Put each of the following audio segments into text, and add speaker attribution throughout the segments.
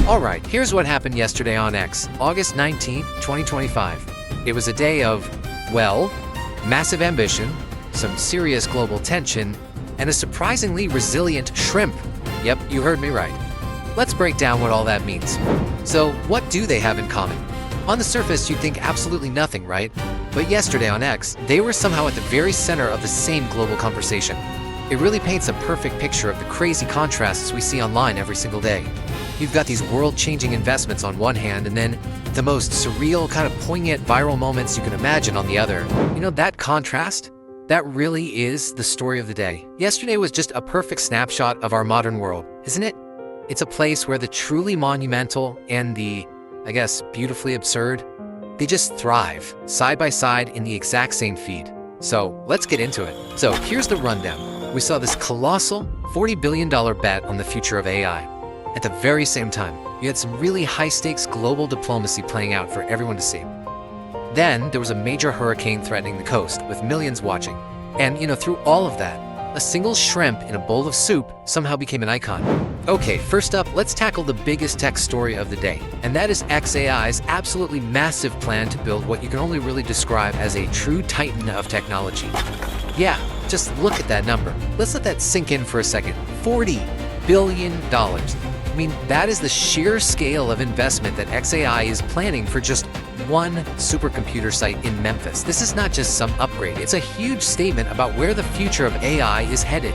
Speaker 1: Alright, here's what happened yesterday on X, August 19th, 2025. It was a day of, well, massive ambition, some serious global tension, and a surprisingly resilient shrimp. Yep, you heard me right. Let's break down what all that means. So, what do they have in common? On the surface, you'd think absolutely nothing, right? But yesterday on X, they were somehow at the very center of the same global conversation. It really paints a perfect picture of the crazy contrasts we see online every single day. You've got these world-changing investments on one hand, and then the most surreal, kind of poignant viral moments you can imagine on the other. You know, that contrast? That really is the story of the day. Yesterday was just a perfect snapshot of our modern world, isn't it? It's a place where the truly monumental and the, I guess, beautifully absurd, they just thrive, side by side in the exact same feed. So, let's get into it. So, here's the rundown. We saw this colossal $40 billion bet on the future of AI. At the very same time, you had some really high-stakes global diplomacy playing out for everyone to see. Then, there was a major hurricane threatening the coast, with millions watching. And, through all of that, a single shrimp in a bowl of soup somehow became an icon. Okay, first up, let's tackle the biggest tech story of the day, and that is xAI's absolutely massive plan to build what you can only really describe as a true titan of technology. Yeah, just look at that number. Let's let that sink in for a second. $40 billion. I mean, that is the sheer scale of investment that xAI is planning for just one supercomputer site in Memphis. This is not just some upgrade. It's a huge statement about where the future of AI is headed.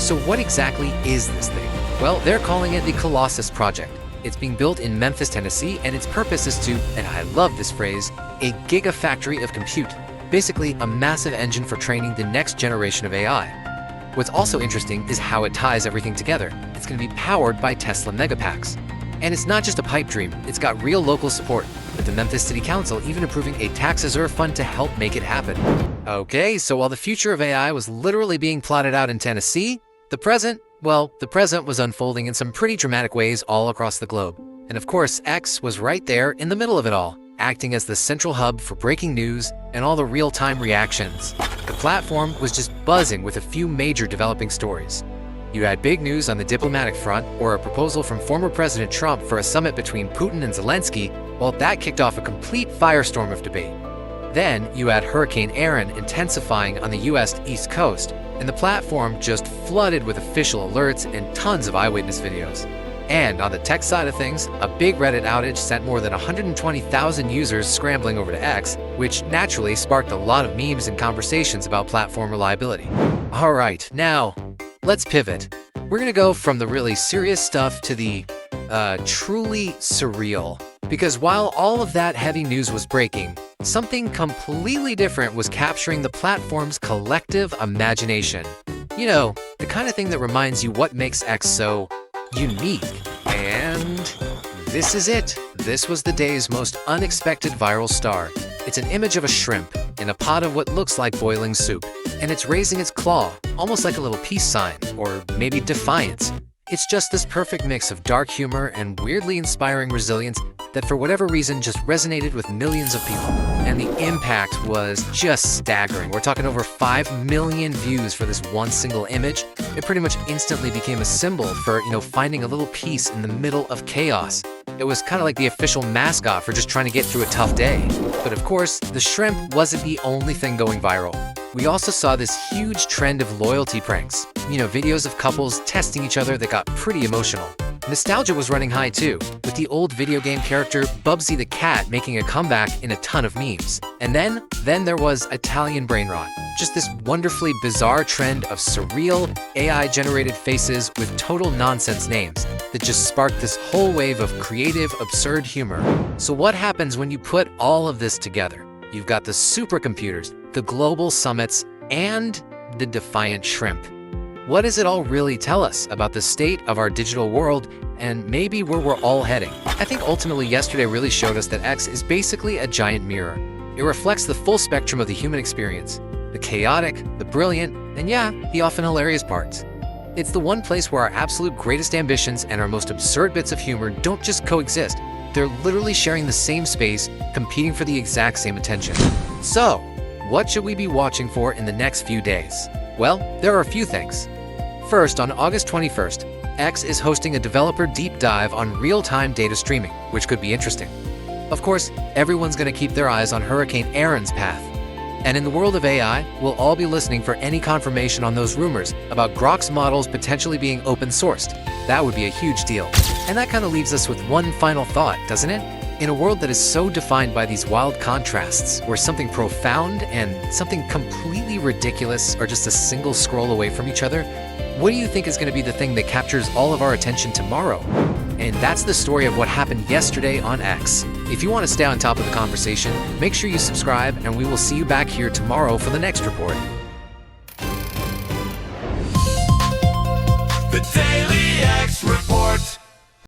Speaker 1: So what exactly is this thing? Well, they're calling it the Colossus Project. It's being built in Memphis, Tennessee, and its purpose is to, and I love this phrase, a gigafactory of compute. Basically, a massive engine for training the next generation of AI. What's also interesting is how it ties everything together. It's going to be powered by Tesla Megapacks. And it's not just a pipe dream, it's got real local support, with the Memphis City Council even approving a tax reserve fund to help make it happen. Okay, so while the future of AI was literally being plotted out in Tennessee, the present was unfolding in some pretty dramatic ways all across the globe. And of course, X was right there in the middle of it all, acting as the central hub for breaking news and all the real-time reactions. The platform was just buzzing with a few major developing stories. You had big news on the diplomatic front, or a proposal from former President Trump for a summit between Putin and Zelenskyy, well, that kicked off a complete firestorm of debate. Then you had Hurricane Aaron intensifying on the US East Coast, and the platform just flooded with official alerts and tons of eyewitness videos. And on the tech side of things, a big Reddit outage sent more than 120,000 users scrambling over to X, which naturally sparked a lot of memes and conversations about platform reliability. All right, now, let's pivot. We're gonna go from the really serious stuff to the truly surreal. Because while all of that heavy news was breaking, something completely different was capturing the platform's collective imagination. You know, the kind of thing that reminds you what makes X so unique. And this is it. This was the day's most unexpected viral star. It's an image of a shrimp in a pot of what looks like boiling soup, and it's raising its claw, almost like a little peace sign, or maybe defiance. It's just this perfect mix of dark humor and weirdly inspiring resilience that for whatever reason just resonated with millions of people. And the impact was just staggering. We're talking over 5 million views for this one single image. It pretty much instantly became a symbol for, finding a little peace in the middle of chaos. It was kind of like the official mascot for just trying to get through a tough day. But of course, the shrimp wasn't the only thing going viral. We also saw this huge trend of loyalty pranks. Videos of couples testing each other that got pretty emotional. Nostalgia was running high too, with the old video game character Bubsy the cat making a comeback in a ton of memes. And then there was Italian brain rot. Just this wonderfully bizarre trend of surreal, AI-generated faces with total nonsense names that just sparked this whole wave of creative, absurd humor. So what happens when you put all of this together? You've got the supercomputers, the global summits, and the defiant shrimp. What does it all really tell us about the state of our digital world and maybe where we're all heading? I think ultimately yesterday really showed us that X is basically a giant mirror. It reflects the full spectrum of the human experience, the chaotic, the brilliant, and yeah, the often hilarious parts. It's the one place where our absolute greatest ambitions and our most absurd bits of humor don't just coexist. They're literally sharing the same space, competing for the exact same attention. So, what should we be watching for in the next few days? Well, there are a few things. First, on August 21st, X is hosting a developer deep dive on real-time data streaming, which could be interesting. Of course, everyone's going to keep their eyes on Hurricane Aaron's path. And in the world of AI, we'll all be listening for any confirmation on those rumors about Grok's models potentially being open-sourced. That would be a huge deal. And that kind of leaves us with one final thought, doesn't it? In a world that is so defined by these wild contrasts, where something profound and something completely ridiculous are just a single scroll away from each other, what do you think is going to be the thing that captures all of our attention tomorrow? And that's the story of what happened yesterday on X. If you want to stay on top of the conversation, make sure you subscribe, and we will see you back here tomorrow for the next report.